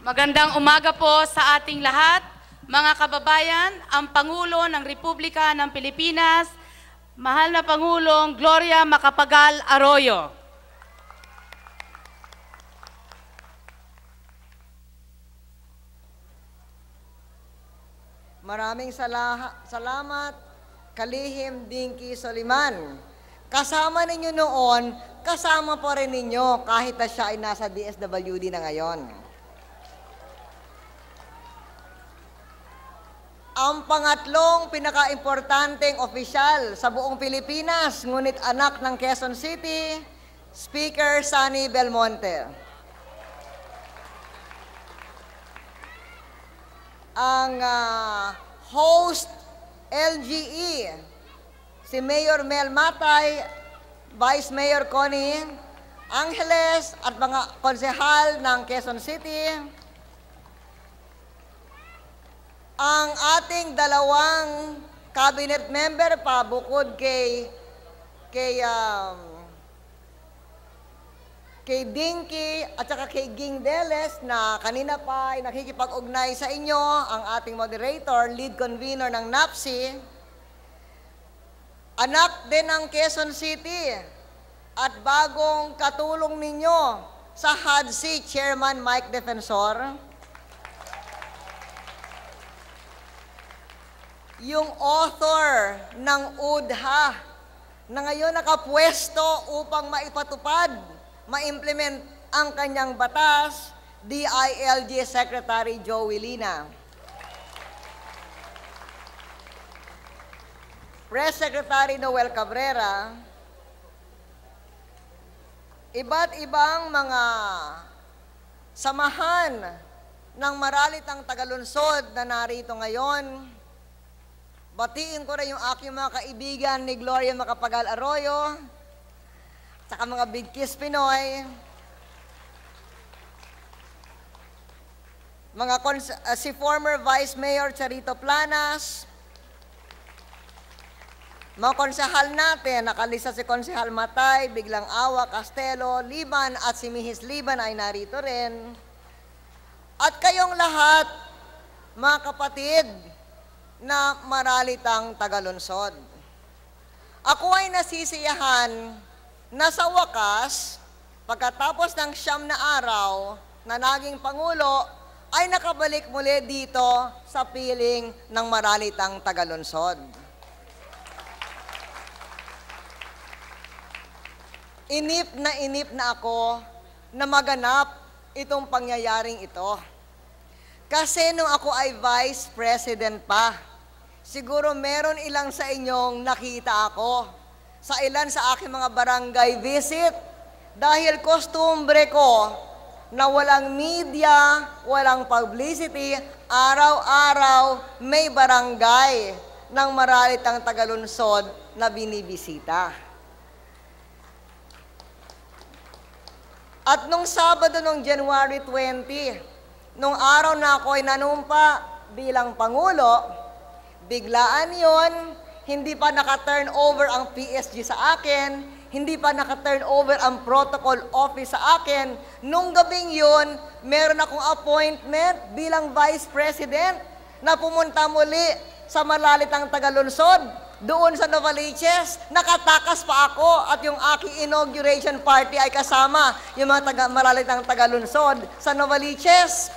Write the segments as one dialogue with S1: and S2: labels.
S1: Magandang umaga po sa ating lahat. Mga kababayan, ang Pangulo ng Republika ng Pilipinas, mahal na Pangulong Gloria Macapagal Arroyo.
S2: Maraming salamat, Kalihim Dinky Soliman. Kasama ninyo noon, kasama po rin ninyo kahit na siya ay nasa DSWD na ngayon. Ang pangatlong pinaka-importanteng opisyal sa buong Pilipinas, ngunit anak ng Quezon City, Speaker Sonny Belmonte. Ang host LGE, si Mayor Mel Matay, Vice Mayor Connie Angeles at mga konsehal ng Quezon City, ang ating dalawang cabinet member pa bukod kay Dinky at saka kay Ging Deles na kanina pa ay nakikipag-ugnay sa inyo, ang ating moderator, lead convener ng NAPSI, anak din ng Quezon City at bagong katulong ninyo sa HADC Chairman Mike Defensor, yung author ng UDHA na ngayon nakapwesto upang maipatupad, ma-implement ang kanyang batas, DILG Secretary Joey Lina. Press Secretary Noel Cabrera, iba't ibang mga samahan ng maralitang tagalunsod na narito ngayon. Batiin ko rin yung aking mga kaibigan ni Gloria Macapagal Arroyo, saka mga Big Kiss Pinoy, si former Vice Mayor Charito Planas, mga konsehal natin, nakalisa si Konsehal Matay, Biglang Awa, Castelo, Liban at si Mihis Liban ay narito rin. At kayong lahat, mga kapatid, na maralitang tagalunsod. Ako ay nasisiyahan na sa wakas, pagkatapos ng 9 na araw na naging Pangulo, ay nakabalik muli dito sa piling ng maralitang tagalunsod. Inip na ako na maganap itong pangyayaring ito. Kasi nung ako ay Vice President pa, siguro meron ilang sa inyong nakita ako sa ilan sa aking mga barangay visit dahil kostumbre ko na walang media, walang publicity, araw-araw may barangay ng maralitang tagalunsod na binibisita. At nung Sabado, nung January 20, nung araw na ako ay nanumpa bilang Pangulo, biglaan yon, hindi pa naka-turn over ang PSG sa akin, hindi pa naka-turn over ang protocol office sa akin. Nung gabing yon, meron akong appointment bilang Vice President na pumunta muli sa malalitang tagalunsod. Doon sa Novaliches, nakatakas pa ako at yung aking inauguration party ay kasama yung mga malalitang tagalunsod sa Novaliches.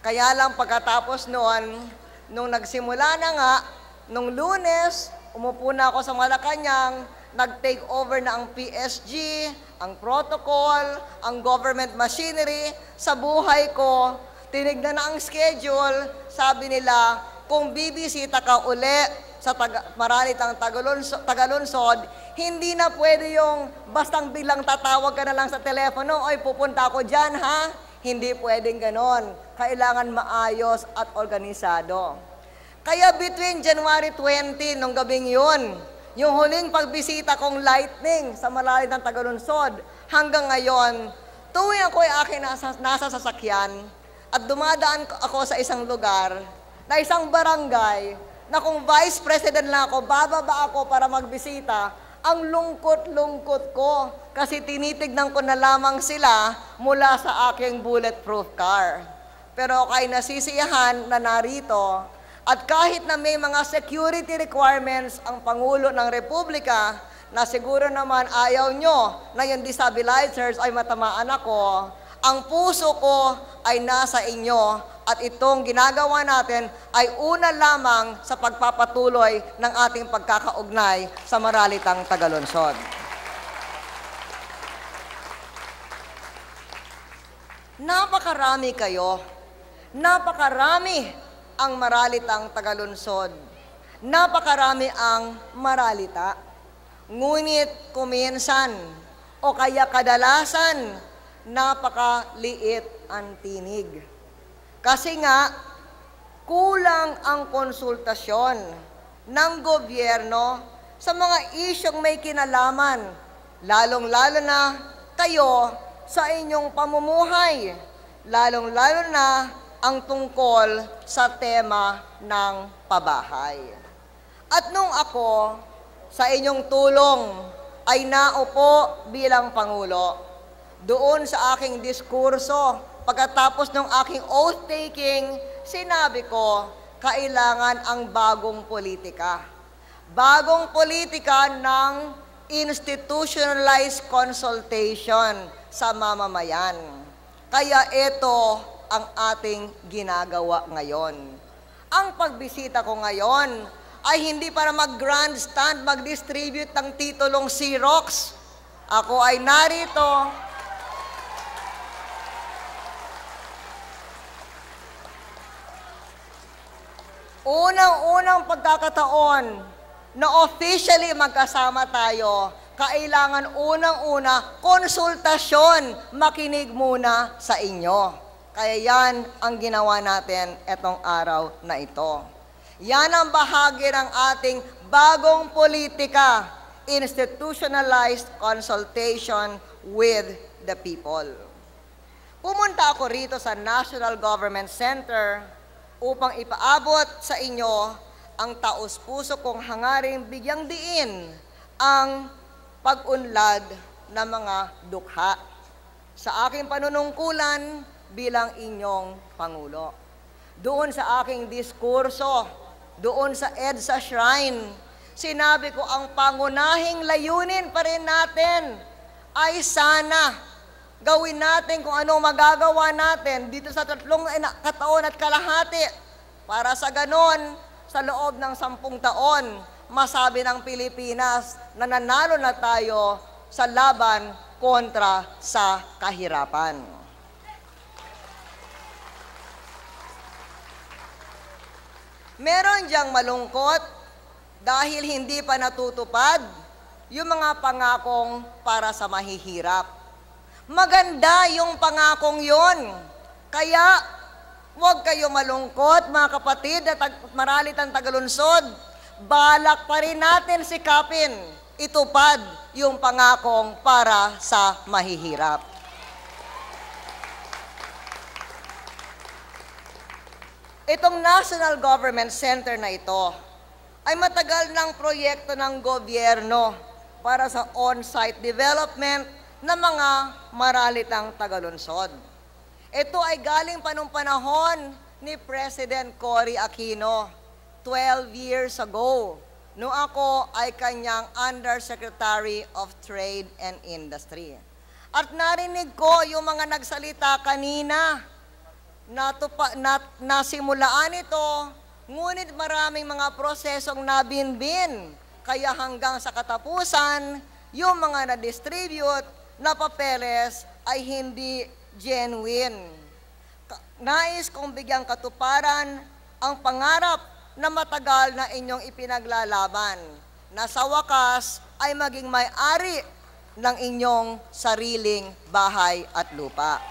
S2: Kaya lang pagkatapos noon, nung nagsimula na nga, nung Lunes, umupo na ako sa Malacanang, nag-take over na ang PSG, ang protocol, ang government machinery. Sa buhay ko, tinignan na ang schedule, sabi nila, kung bibisita ka uli sa maralitang tagalunsod, hindi na pwede yung bastang bilang tatawag ka na lang sa telepono, oy pupunta ako dyan ha? Hindi pwedeng ganon. Kailangan maayos at organisado. Kaya between January 20, nung gabing yun, yung huling pagbisita kong lightning sa malalitang tagalunsod, hanggang ngayon, tuwing ako ay akin nasa sasakyan at dumadaan ako sa isang lugar, na isang barangay, na kung Vice President lang ako, bababa ako para magbisita, Ang lungkot-lungkot ko kasi tinitignan ko na lamang sila mula sa aking bulletproof car. Pero ako ay nasisiyahan na narito at kahit na may mga security requirements ang Pangulo ng Republika na siguro naman ayaw nyo na yung destabilizers ay matamaan ako, ang puso ko ay nasa inyo at itong ginagawa natin ay una lamang sa pagpapatuloy ng ating pagkakaugnay sa Maralitang Tagalunsod. Napakarami kayo. Napakarami ang Maralitang Tagalunsod. Napakarami ang maralita. Ngunit kuminsan o kaya kadalasan, napakaliit ang tinig. Kasi nga, kulang ang konsultasyon ng gobyerno sa mga isyong may kinalaman, lalong-lalo na kayo sa inyong pamumuhay, lalong-lalo na ang tungkol sa tema ng pabahay. At nung ako, sa inyong tulong, ay naupo bilang Pangulo, doon sa aking diskurso, pagkatapos ng aking oath-taking, sinabi ko, kailangan ang bagong politika. Bagong politika ng institutionalized consultation sa mamamayan. Kaya ito ang ating ginagawa ngayon. Ang pagbisita ko ngayon ay hindi para mag-grandstand, mag-distribute ng titulong Xerox. Ako ay narito unang-unang pagkakataon na officially magkasama tayo, kailangan unang-una, konsultasyon, makinig muna sa inyo. Kaya yan ang ginawa natin etong araw na ito. Yan ang bahagi ng ating bagong politika, institutionalized consultation with the people. Pumunta ako rito sa National Government Center upang ipaabot sa inyo ang taos-puso kong hangaring bigyang diin ang pag-unlad ng mga dukha sa aking panunungkulan bilang inyong Pangulo. Doon sa aking diskurso, doon sa EDSA Shrine, sinabi ko ang pangunahing layunin pa rin natin ay sana gawin natin kung ano magagawa natin dito sa 3 taon at kalahati para sa ganon, sa loob ng 10 taon, masabi ng Pilipinas na nanalo na tayo sa laban kontra sa kahirapan. Meron diyang malungkot dahil hindi pa natutupad yung mga pangakong para sa mahihirap. Maganda yung pangakong yon. Kaya, huwag kayo malungkot, mga kapatid at Maralitang Tagalunsod. Balak pa rin natin sikapin, itupad yung pangakong para sa mahihirap. Itong National Government Center na ito ay matagal ng proyekto ng gobyerno para sa on-site development ng mga Maralitang Tagalunsod. Ito ay galing pa nung panahon ni President Cory Aquino, 12 years ago, nung ako ay kanyang Undersecretary of Trade and Industry. At narinig ko yung mga nagsalita kanina, nasimulaan ito, ngunit maraming mga prosesong nabinbin, kaya hanggang sa katapusan, yung mga na-distribute na papeles ay hindi genuine. Nais kong bigyang katuparan ang pangarap na matagal na inyong ipinaglalaban, na sa wakas ay maging may-ari ng inyong sariling bahay at lupa.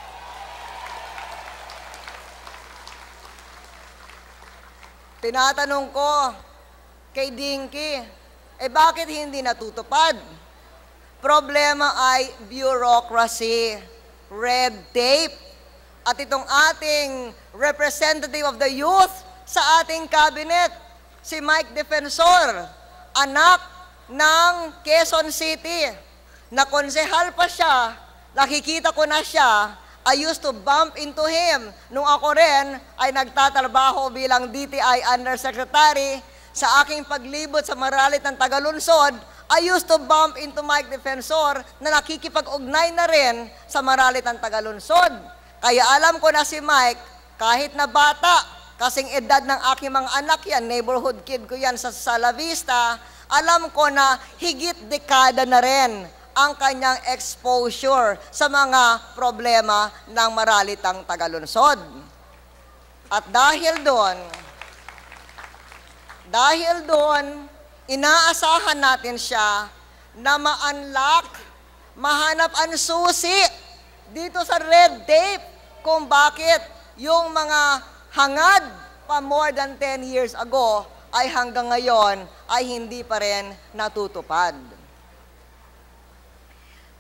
S2: Tinatanong ko kay Dinky, bakit hindi natutupad? Problema ay bureaucracy, red tape. At itong ating representative of the youth sa ating cabinet, si Mike Defensor, anak ng Quezon City, na konsehal pa siya, nakikita ko na siya, I used to bump into him nung ako rin ay nagtatrabaho bilang DTI Undersecretary. Sa aking paglibot sa Maralit ng Tagalunsod, I used to bump into Mike Defensor na nakikipag-ugnay na rin sa Maralit ng Tagalunsod. Kaya alam ko na si Mike, kahit na bata, kasing edad ng aking mga anak yan, neighborhood kid ko yan sa Sala Vista, alam ko na higit dekada na rin ang kanyang exposure sa mga problema ng Maralitang Tagalunsod. At dahil doon, inaasahan natin siya na ma-unlock, mahanap ang susi dito sa red tape kung bakit yung mga hangad pa more than 10 years ago ay hanggang ngayon ay hindi pa rin natutupad.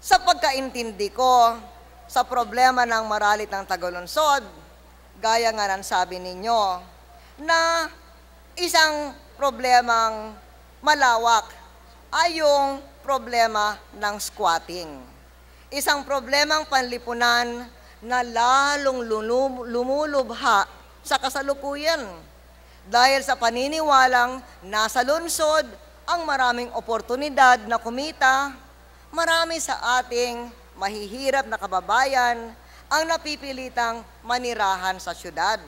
S2: Sa pagkaintindi ko sa problema ng Maralit ng Tagalunsod, gaya nga ng sabi ninyo, na isang problemang malawak ay yung problema ng squatting. Isang problemang panlipunan na lalong lumulubha sa kasalukuyan dahil sa paniniwalang nasa lungsod ang maraming oportunidad na kumita, marami sa ating mahihirap na kababayan ang napipilitang manirahan sa syudad.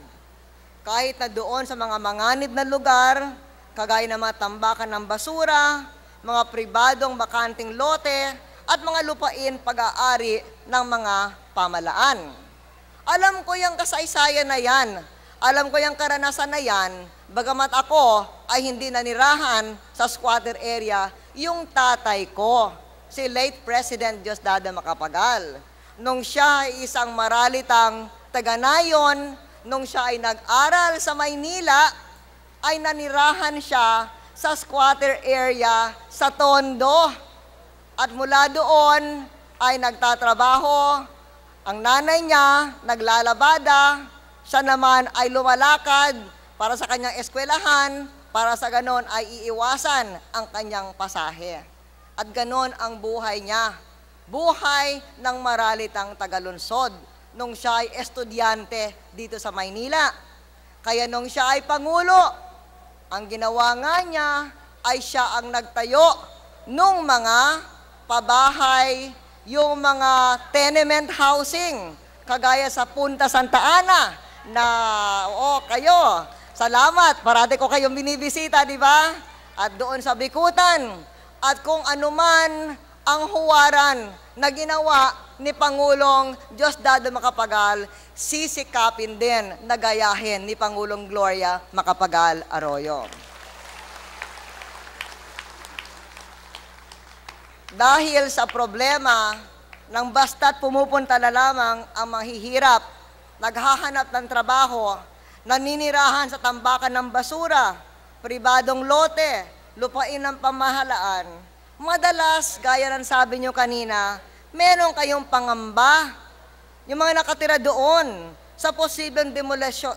S2: Kahit na doon sa mga manganib na lugar, kagaya ng mga tambakan ng basura, mga pribadong bakanting lote, at mga lupain pag-aari ng mga pamalaan. Alam ko yung kasaysayan na yan. Alam ko yung karanasan na yan, bagamat ako ay hindi nanirahan sa squatter area, yung tatay ko, si late President Diosdado Macapagal. Nung siya ay isang maralitang taga-Nayon, nung siya ay nag-aral sa Maynila, ay nanirahan siya sa squatter area sa Tondo. At mula doon ay nagtatrabaho. Ang nanay niya, naglalabada, siya naman ay lumalakad para sa kanyang eskwelahan, para sa ganon ay iiwasan ang kanyang pasahe. At ganon ang buhay niya. Buhay ng Maralitang Tagalunsod nung siya ay estudyante dito sa Maynila. Kaya nung siya ay Pangulo, ang ginawa nga niya ay siya ang nagtayo nung mga pabahay, yung mga tenement housing, kagaya sa Punta Santa Ana, na, kayo, salamat, parati ko kayong binibisita, di ba? At doon sa Bikutan, at kung anuman ang huwaran na ginawa ni Pangulong Diosdado Macapagal, sisikapin din na gayahin ni Pangulong Gloria Macapagal Arroyo. Dahil sa problema ng basta't pumupunta na lamang ang mahihirap, naghahanap ng trabaho, naninirahan sa tambakan ng basura, pribadong lote, lupain ng pamahalaan, madalas, gaya ng sabi nyo kanina, meron kayong pangamba, yung mga nakatira doon sa posibleng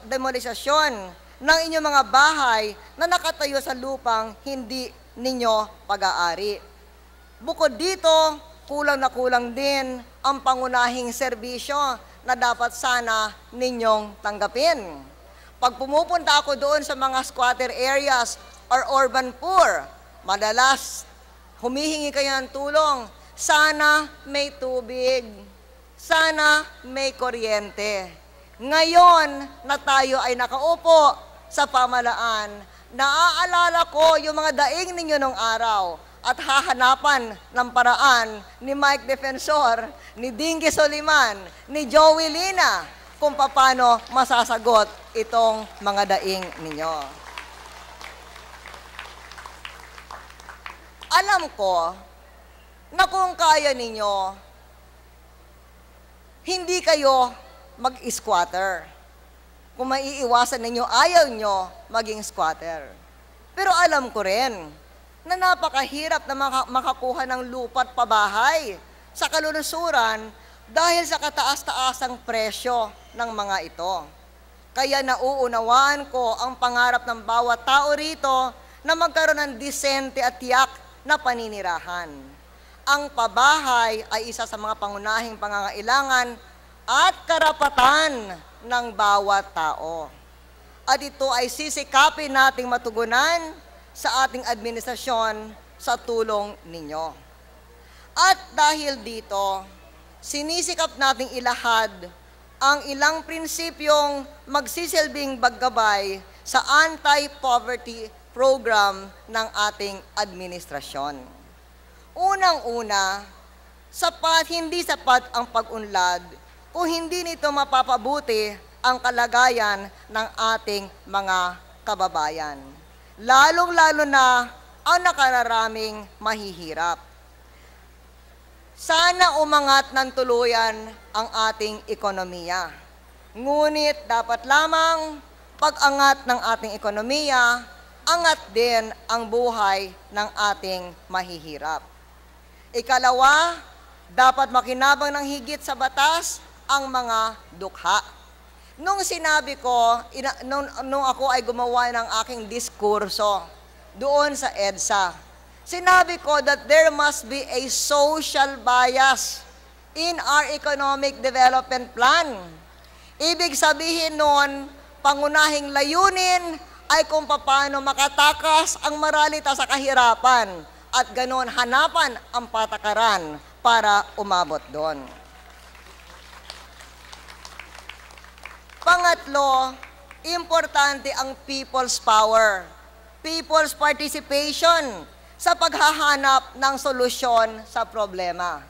S2: demolisasyon ng inyong mga bahay na nakatayo sa lupang hindi ninyo pag-aari. Bukod dito, kulang na kulang din ang pangunahing serbisyo na dapat sana ninyong tanggapin. Pag pumupunta ako doon sa mga squatter areas or urban poor, madalas humihingi kayo ng tulong. Sana may tubig, sana may kuryente. Ngayon na tayo ay nakaupo sa pamalaan, naaalala ko yung mga daing ninyo nung araw at hahanapan ng paraan ni Mike Defensor, ni Dingy Soliman, ni Joey Lina kung paano masasagot itong mga daing ninyo. Alam ko na kung kaya ninyo, hindi kayo mag-squatter. Kung maiiwasan ninyo, ayaw nyo maging squatter. Pero alam ko rin na napakahirap na makakuha ng lupa at pabahay sa kalulusuran dahil sa kataas-taasang presyo ng mga ito. Kaya nauunawaan ko ang pangarap ng bawat tao rito na magkaroon ng disente at tiyak na paninirahan. Ang pabahay ay isa sa mga pangunahing pangangailangan at karapatan ng bawat tao. At ito ay sisikapin nating matugunan sa ating administrasyon sa tulong ninyo. At dahil dito, sinisikap nating ilahad ang ilang prinsipyong magsisilbing paggabay sa anti-poverty program ng ating administrasyon. Unang-una, hindi sapat ang pag-unlad kung hindi nito mapapabuti ang kalagayan ng ating mga kababayan. Lalong-lalo na ang nakararaming mahihirap. Sana umangat ng tuluyan ang ating ekonomiya. Ngunit dapat lamang pag-angat ng ating ekonomiya, angat din ang buhay ng ating mahihirap. Ikalawa, dapat makinabang ng higit sa batas ang mga dukha. Nung sinabi ko, nung ako ay gumawa ng aking diskurso doon sa EDSA, sinabi ko that there must be a social bias in our economic development plan. Ibig sabihin nun, pangunahing layunin ay kung paano makatakas ang maralita sa kahirapan at ganon hanapan ang patakaran para umabot doon. Pangatlo, importante ang people's power, people's participation sa paghahanap ng solusyon sa problema.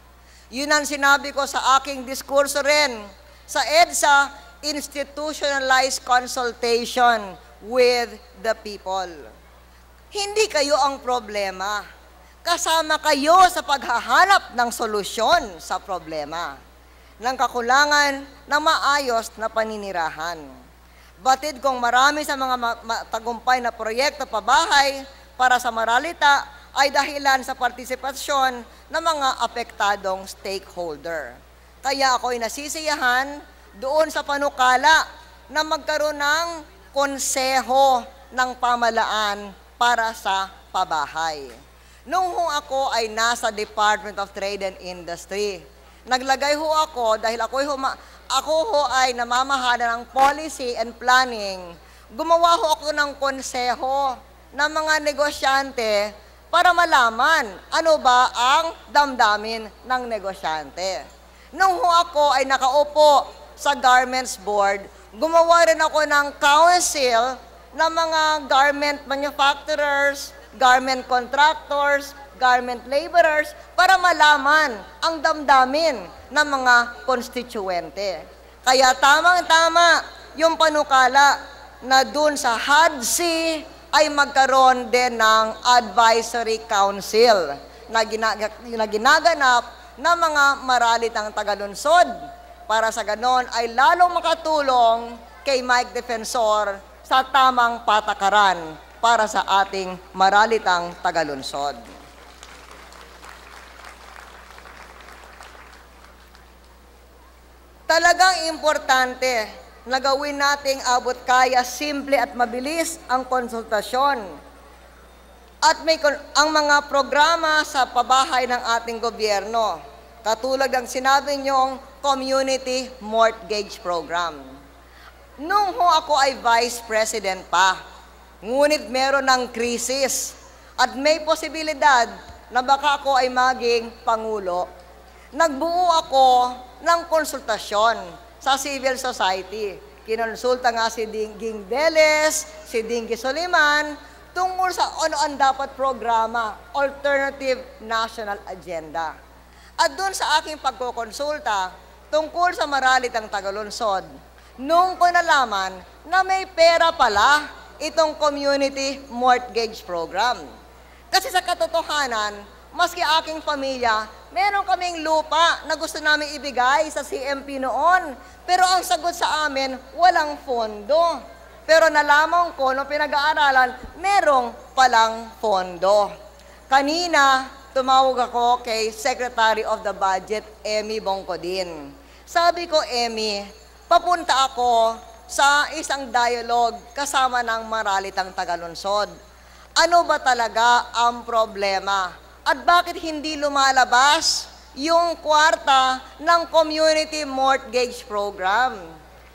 S2: Yun ang sinabi ko sa aking diskurso rin. Sa EDSA, institutionalized consultation with the people. Hindi kayo ang problema. Kasama kayo sa paghahanap ng solusyon sa problema ng kakulangan ng maayos na paninirahan. Batid kong marami sa mga tagumpay na proyekto pabahay para sa maralita ay dahilan sa partisipasyon ng mga apektadong stakeholder. Kaya ako'y nasisiyahan doon sa panukala na magkaroon ng konseho ng pamalaan para sa pabahay. Nung ako ay nasa Department of Trade and Industry, naglagay ho ako dahil ako ay namamahala ng policy and planning. Gumawa ho ako ng konseho ng mga negosyante para malaman ano ba ang damdamin ng negosyante. Nung ho ako ay nakaupo sa Garments Board, gumawa rin ako ng council ng mga garment manufacturers, garment contractors, garment laborers para malaman ang damdamin ng mga konstituente. Kaya tamang-tama yung panukala na dun sa HADC ay magkaroon din ng advisory council na ginaganap ng mga maralitang tagalunsod para sa ganon ay lalong makatulong kay Mike Defensor sa tamang patakaran para sa ating maralitang tagalunsod. Talagang importante na gawin nating abot kaya, simple at mabilis ang konsultasyon. At ang mga programa sa pabahay ng ating gobyerno, katulad ng sinabi niyong Community Mortgage Program. Nung ako ay Vice President pa, ngunit meron ng krisis at may posibilidad na baka ako ay maging Pangulo, nagbuo ako ng konsultasyon sa civil society. Kinonsulta nga si Dinging Deles, si Dingy Soliman, tungkol sa ano ang dapat programa, Alternative National Agenda. At doon sa aking pagkokonsulta, tungkol sa maralitang tagalunsod, nung ko nalaman na may pera pala itong Community Mortgage Program. Kasi sa katotohanan, maski aking pamilya, meron kaming lupa na gusto namin ibigay sa CMP noon. Pero ang sagot sa amin, walang pondo. Pero nalaman ko, nung pinag-aaralan, merong palang pondo. Kanina, tumawag ako kay Secretary of the Budget, Emmy Bongkodin. Sabi ko, Emmy, papunta ako sa isang dialogue kasama ng maralitang tagalunsod. Ano ba talaga ang problema? At bakit hindi lumalabas yung kwarta ng community mortgage program?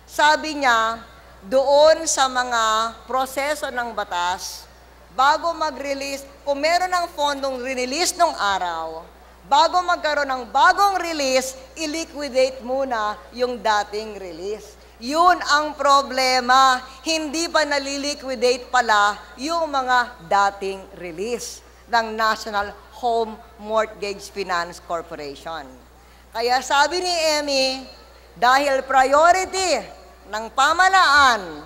S2: Sabi niya, doon sa mga proseso ng batas, bago mag-release, kung meron ng fondong release nung araw, bago magkaroon ng bagong release, i-liquidate muna yung dating release. Yun ang problema. Hindi pa naliliquidate pala yung mga dating release ng National Home Mortgage Finance Corporation. Kaya sabi ni Emmy, dahil priority ng pamahalaan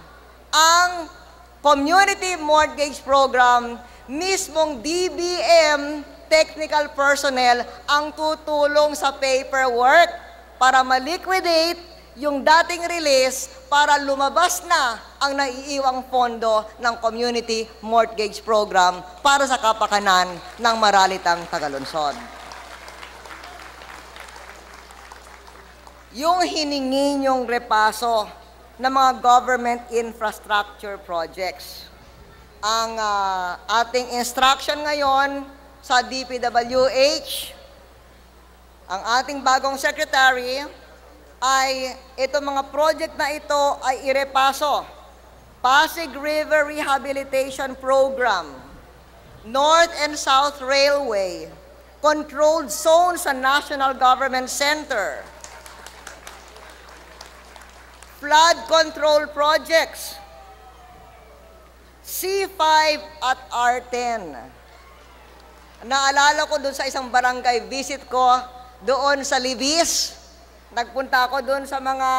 S2: ang Community Mortgage Program, mismong DBM technical personnel ang tutulong sa paperwork para ma-liquidate yung dating release para lumabas na ang naiiwang pondo ng Community Mortgage Program para sa kapakanan ng Maralitang Tagalunsod. Yung hiningi niyong repaso ng mga government infrastructure projects. Ang ating instruction ngayon sa DPWH, ang ating bagong secretary, ay itong mga project na ito ay irepaso. Pasig River Rehabilitation Program, North and South Railway, Controlled Zone sa National Government Center, Flood Control Projects, C5 at R10. Naalala ko doon sa isang barangay visit ko doon sa Libis. Nagpunta ako doon sa mga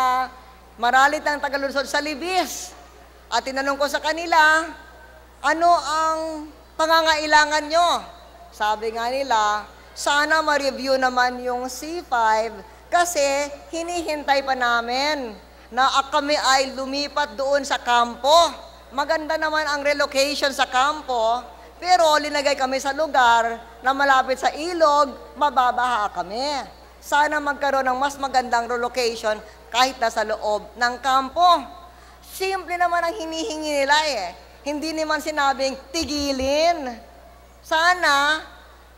S2: Maralitang Tagalunsod sa Libis. At tinanong ko sa kanila, ano ang pangangailangan nyo? Sabi nga nila, sana ma-review naman yung C5 kasi hinihintay pa namin na kami ay lumipat doon sa kampo. Maganda naman ang relocation sa kampo, pero linagay kami sa lugar na malapit sa ilog, mababaha kami. Sana magkaroon ng mas magandang relocation kahit nasa loob ng kampo. Simple naman ang hinihingi nila eh. Hindi naman sinabing tigilin. Sana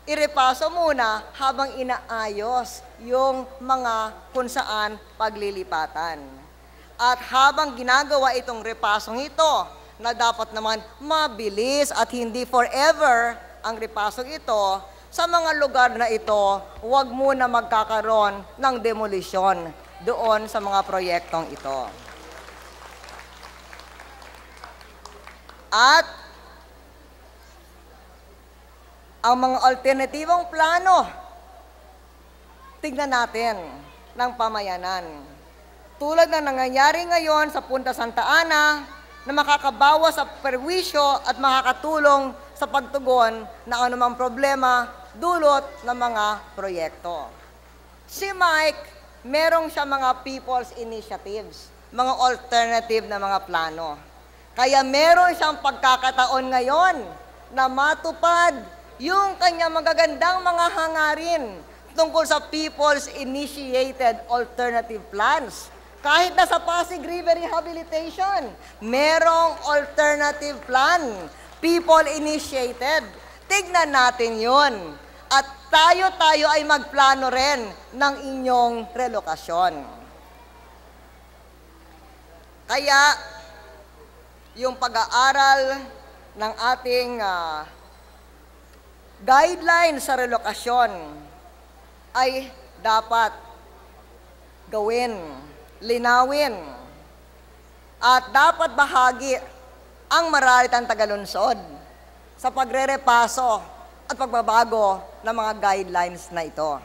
S2: irepaso muna habang inaayos yung mga kung saan paglilipatan. At habang ginagawa itong repasong ito, na dapat naman mabilis at hindi forever ang repasong ito, sa mga lugar na ito, huwag muna magkakaroon ng demolisyon doon sa mga proyektong ito. At ang mga alternatibong plano, tignan natin ng pamayanan. Tulad ng nangyayari ngayon sa Punta Santa Ana, na makakabawas sa perwisyo at makakatulong sa pagtugon ng anumang problema dulot ng mga proyekto. Si Mike, merong siya mga people's initiatives, mga alternative na mga plano. Kaya meron siyang pagkakataon ngayon na matupad yung kanyang magagandang mga hangarin tungkol sa people's initiated alternative plans. Kahit na sa Pasig River Rehabilitation, merong alternative plan, people initiated. Tignan natin yun. At tayo ay magplano rin ng inyong relokasyon. Kaya, yung pag-aaral ng ating guidelines sa relokasyon ay dapat gawin, linawin, at dapat bahagi ang Maralitang Tagalunsod sa pagrerepaso at pagbabago ng mga guidelines na ito.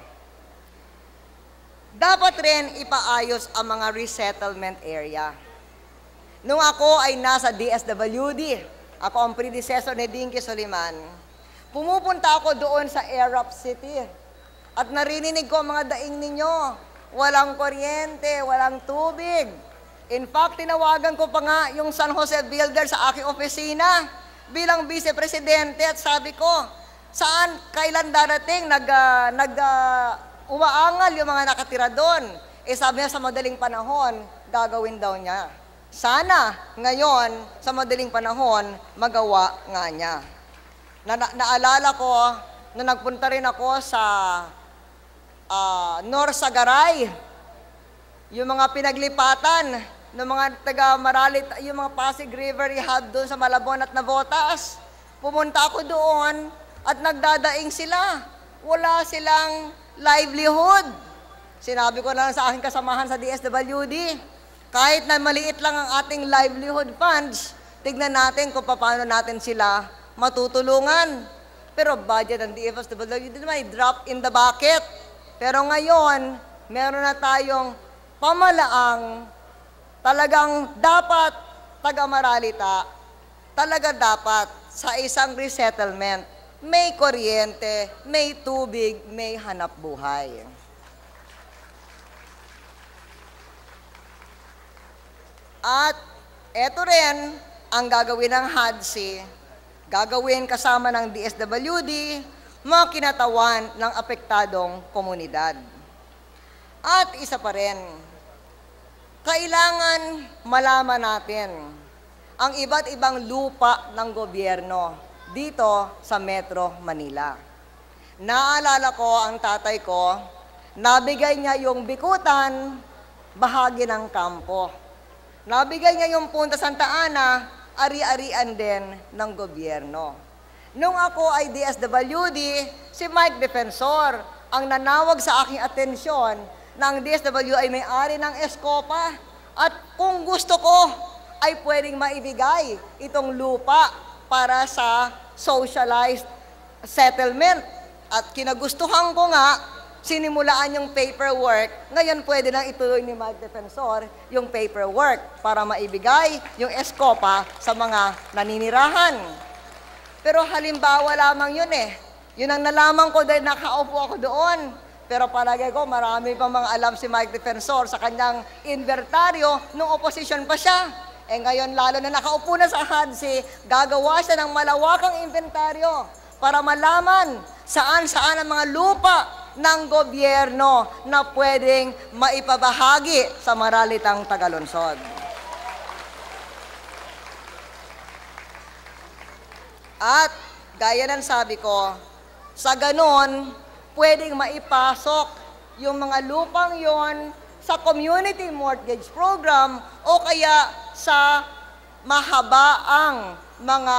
S2: Dapat rin ipaayos ang mga resettlement area. Nung ako ay nasa DSWD, ako ang predecessor ni Dinky Soliman, pumupunta ako doon sa Arab City at narinig ko ang mga daing ninyo. Walang kuryente, walang tubig. In fact, tinawagan ko pa nga yung San Jose Builder sa aking opisina bilang vice-presidente at sabi ko, saan, kailan darating, umaangal yung mga nakatira doon. Eh sabi niya sa madaling panahon, gagawin daw niya. Sana ngayon, sa madaling panahon, magawa nga niya. Naalala ko na nagpunta rin ako sa Norsagaray, yung mga pinaglipatan ng mga taga-Maralit, yung mga Pasig River Rehab doon sa Malabon at Navotas. Pumunta ako doon at nagdadaing sila. Wala silang livelihood. Sinabi ko lang sa aking kasamahan sa DSWD, kahit na maliit lang ang ating livelihood funds, tignan natin kung paano natin sila matutulungan. Pero budget ng DSWD may drop in the bucket. Pero ngayon, meron na tayong pamalaang talagang dapat taga-Maralita, talaga dapat sa isang resettlement, may kuryente, may tubig, may hanap buhay. At eto rin ang gagawin ng HADSI, gagawin kasama ng DSWD, mga kinatawan ng apektadong komunidad. At isa pa rin, kailangan malaman natin ang iba't ibang lupa ng gobyerno dito sa Metro Manila. Naalala ko ang tatay ko, nabigay niya yung Bikutan, bahagi ng kampo. Nabigay niya yung Punta Santa Ana, ari-arian din ng gobyerno. Nung ako ay DSWD, si Mike Defensor ang nanawag sa aking atensyon na ang DSWD ay may-ari ng Escopa at kung gusto ko ay pwedeng maibigay itong lupa para sa socialized settlement. At kinagustuhan ko nga, sinimulaan yung paperwork, ngayon pwede nang ituloy ni Mike Defensor yung paperwork para maibigay yung Escopa sa mga naninirahan. Pero halimbawa lamang yun eh. Yun ang nalaman ko dahil nakaupo ako doon. Pero palagay ko, marami pang mga alam si Mike Defensor sa kanyang inventaryo nung oposisyon pa siya. Eh ngayon, lalo na nakaupo na sa HADSI, gagawa siya ng malawakang inventaryo para malaman saan-saan ang mga lupa ng gobyerno na pwedeng maipabahagi sa Maralitang Tagalunsod. At gaya ng sabi ko, sa ganon, pwedeng maipasok yung mga lupang yon sa community mortgage program o kaya sa mahabaang mga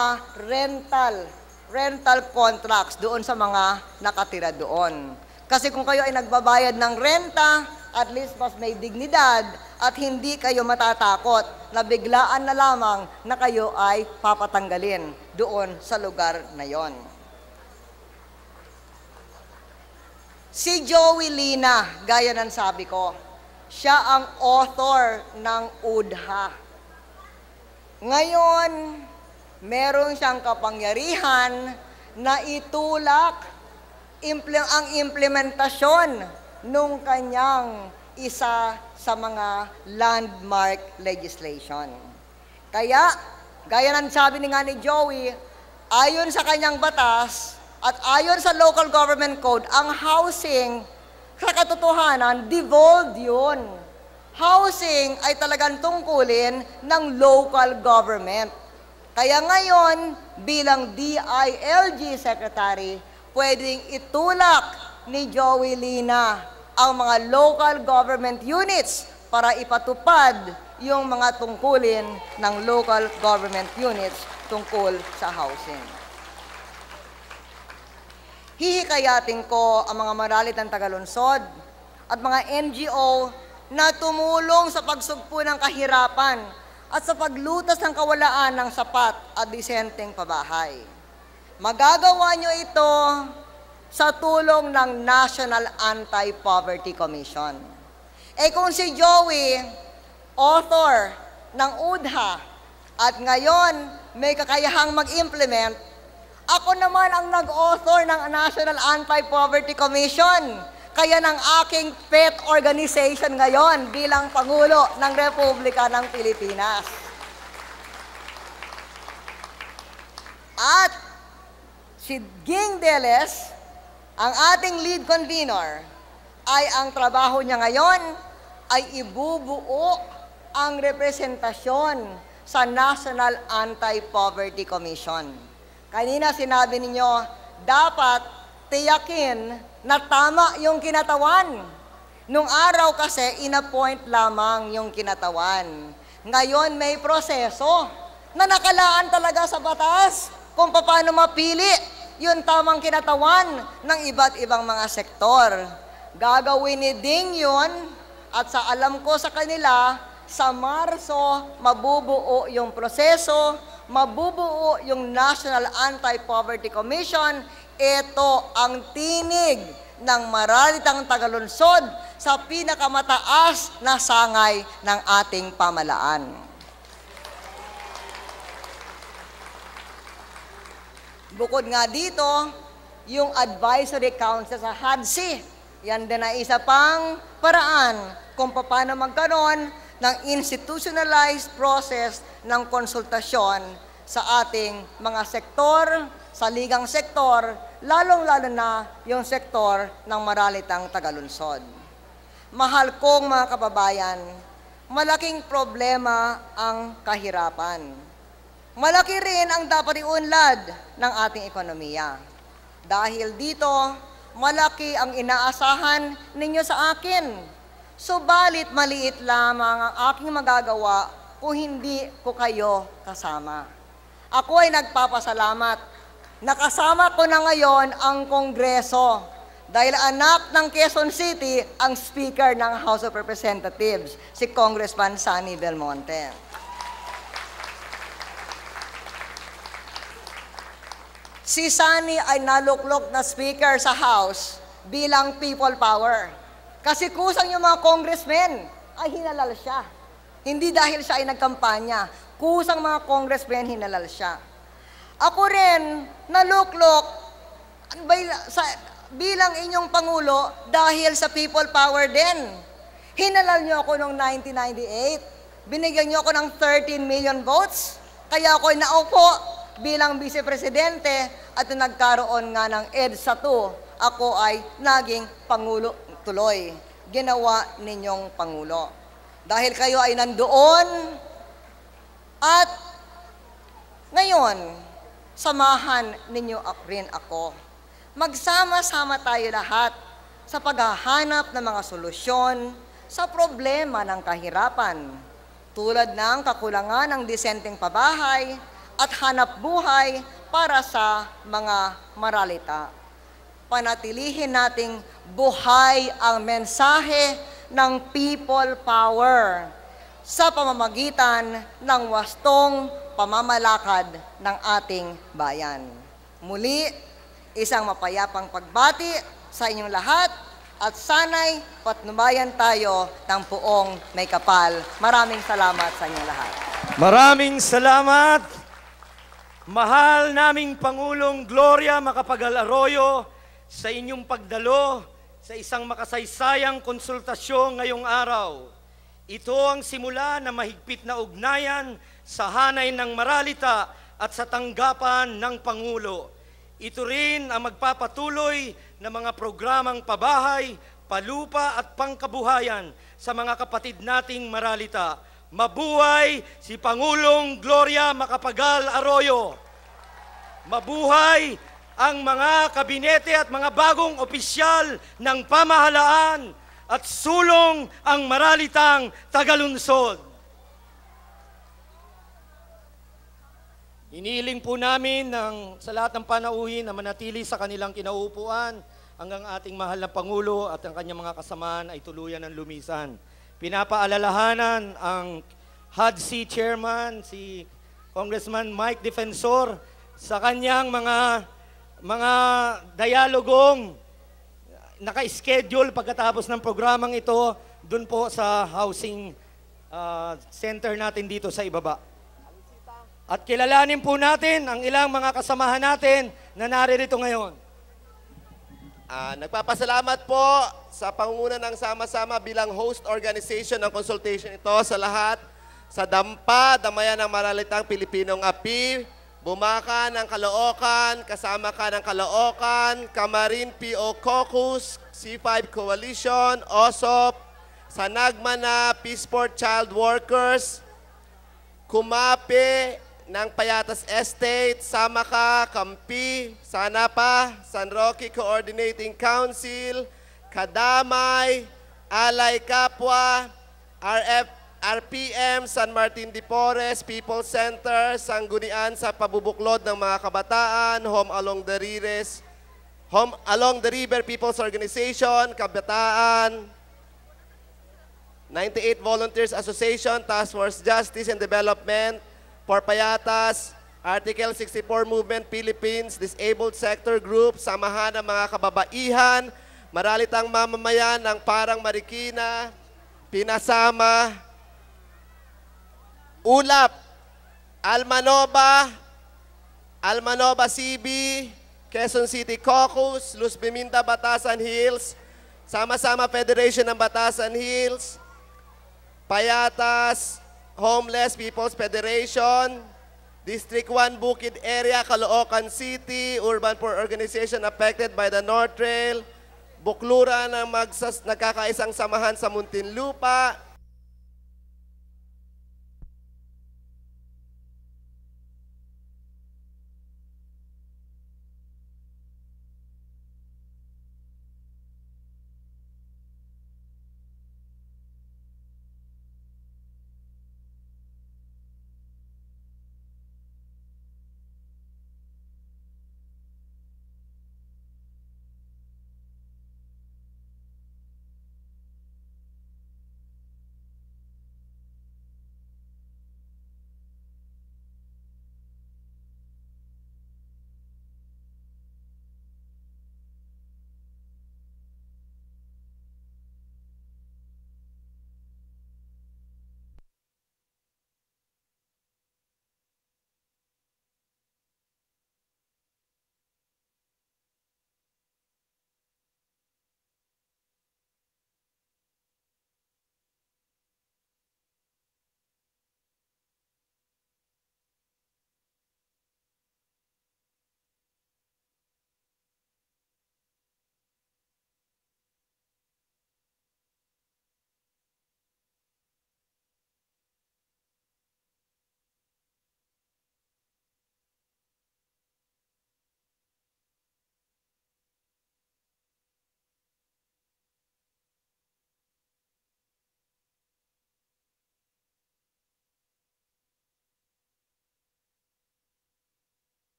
S2: rental contracts doon sa mga nakatira doon. Kasi kung kayo ay nagbabayad ng renta, at least mas may dignidad at hindi kayo matatakot na biglaan na lamang na kayo ay papatanggalin doon sa lugar na yon. Si Joey Lina, gaya ng sabi ko, siya ang author ng UDHA. Ngayon, meron siyang kapangyarihan na itulak ang implementasyon nung kanyang isa sa mga landmark legislation. Kaya, gaya ng sabi nga ni Joey, ayon sa kanyang batas at ayon sa local government code, ang housing, sa katotohanan, devolved yun. Housing ay talagang tungkulin ng local government. Kaya ngayon, bilang DILG Secretary, pwedeng itulak ni Joey Lina ang mga local government units para ipatupad yung mga tungkulin ng local government units tungkol sa housing. Hihikayatin ko ang mga Maralitang Tagalunsod at mga NGO na tumulong sa pagsugpo ng kahirapan at sa paglutas ng kawalaan ng sapat at disenteng pabahay. Magagawa nyo ito sa tulong ng National Anti-Poverty Commission. Eh kung si Joey, author ng UDHA, at ngayon may kakayahang mag-implement, ako naman ang nag-author ng National Anti-Poverty Commission. Kaya ng aking pet organization ngayon bilang Pangulo ng Republika ng Pilipinas. At si Ging Deles, ang ating lead convener, ay ang trabaho niya ngayon ay ibubuo ang representasyon sa National Anti-Poverty Commission. Kanina sinabi ninyo, dapat tiyakin na tama yung kinatawan. Nung araw kasi, inappoint lamang yung kinatawan. Ngayon, may proseso na nakalaan talaga sa batas kung paano mapili yung tamang kinatawan ng iba't ibang mga sektor. Gagawin ni Ding yun, at sa alam ko sa kanila, sa Marso, mabubuo yung proseso, mabubuo yung National Anti-Poverty Commission. Ito ang tinig ng maralitang tagalunsod sa pinakamataas na sangay ng ating pamalaan. Bukod nga dito, yung Advisory Council sa HADSI, yan din ay isa pang paraan kung paano magkaroon ng institutionalized process ng konsultasyon sa ating mga sektor, sa ligang sektor, lalong-lalo na yung sektor ng maralitang tagalunsod. Mahal kong mga kababayan, malaking problema ang kahirapan. Malaki rin ang dapat iunlad ng ating ekonomiya. Dahil dito, malaki ang inaasahan ninyo sa akin. Subalit maliit lamang ang aking magagawa kung hindi ko kayo kasama. Ako ay nagpapasalamat. Nakasama ko na ngayon ang Kongreso dahil anak ng Quezon City ang Speaker ng House of Representatives, si Congressman Sonny Belmonte. Si Sonny ay naluklok na Speaker sa House bilang people power. Kasi kusang yung mga congressmen ay hinalal siya. Hindi dahil siya ay nagkampanya, kusang mga congressmen hinalal siya. Ako rin naluklok bilang inyong Pangulo dahil sa people power din. Hinalal niyo ako noong 1998. Binigyan niyo ako ng 13 million votes. Kaya ako'y naupo bilang Vice Presidente at nagkaroon nga ng EDSA 2. Ako ay naging Pangulo tuloy. Ginawa ninyong Pangulo. Dahil kayo ay nandoon at ngayon, samahan ninyo rin ako. Magsama-sama tayo lahat sa paghahanap ng mga solusyon sa problema ng kahirapan, tulad ng kakulangan ng disenteng pabahay at hanap buhay para sa mga maralita. Panatilihin nating buhay ang mensahe ng people power sa pamamagitan ng wastong pamamalakad ng ating bayan. Muli, isang mapayapang pagbati sa inyong lahat at sana'y patnubayan tayo ng puong may kapal. Maraming salamat sa inyong lahat.
S3: Maraming salamat, mahal naming Pangulong Gloria Macapagal Arroyo, sa inyong pagdalo sa isang makasaysayang konsultasyon ngayong araw. Ito ang simula na mahigpit na ugnayan sa hanay ng maralita at sa tanggapan ng Pangulo. Ito rin ang magpapatuloy ng mga programang pabahay, palupa at pangkabuhayan sa mga kapatid nating maralita. Mabuhay si Pangulong Gloria Macapagal Arroyo! Mabuhay ang mga kabinete at mga bagong opisyal ng pamahalaan at sulong ang maralitang tagalunsod. Iniiling po namin sa lahat ng panauhin na manatili sa kanilang kinauupuan hanggang ating mahal na Pangulo at ang kanyang mga kasamaan ay tuluyan ng lumisan. Pinapaalalahanan ang HADSI Chairman, si Congressman Mike Defensor, sa kanyang mga dialogong naka-schedule pagkatapos ng programang ito dun po sa housing center natin dito sa ibaba. At kilalanin po natin ang ilang mga kasamahan natin na naririto ngayon.
S4: Nagpapasalamat po sa pangunguna ng Sama-Sama bilang host organization ng consultation ito sa lahat, sa DAMPA, Damayan ng Maralitang Pilipinong API, Bumaka ng Caloocan, Kasama Ka ng Caloocan, Camarin PO Caucus, C5 Coalition, OSOP, Sanagmana, Peace for Child Workers, Kumape, ng Payatas Estate, Samaka, Campi, Sanapa, San Roque Coordinating Council, Kadamay, Alay Kapwa, RPM, San Martin de Porres, People's Center, Sanggunian sa pabubuklod ng mga kabataan, Home Along the River People's Organization, Kabataan, 98 Volunteers Association, Task Force Justice and Development, for Payatas, Article 64 Movement Philippines, Disabled Sector Group, Samahan ng mga kababaihan, maralitang mamamayan ng Parang Marikina, Pinasama, ULAP, Almanova CB, Quezon City Caucus, Luz Biminda, Batasan Hills, Sama-Sama Federation ng Batasan Hills, Payatas, Homeless People's Federation, District 1 Bukid Area, Caloocan City, Urban Poor Organization affected by the North Trail, Buklura ng nagkakaisang samahan sa Muntinlupa,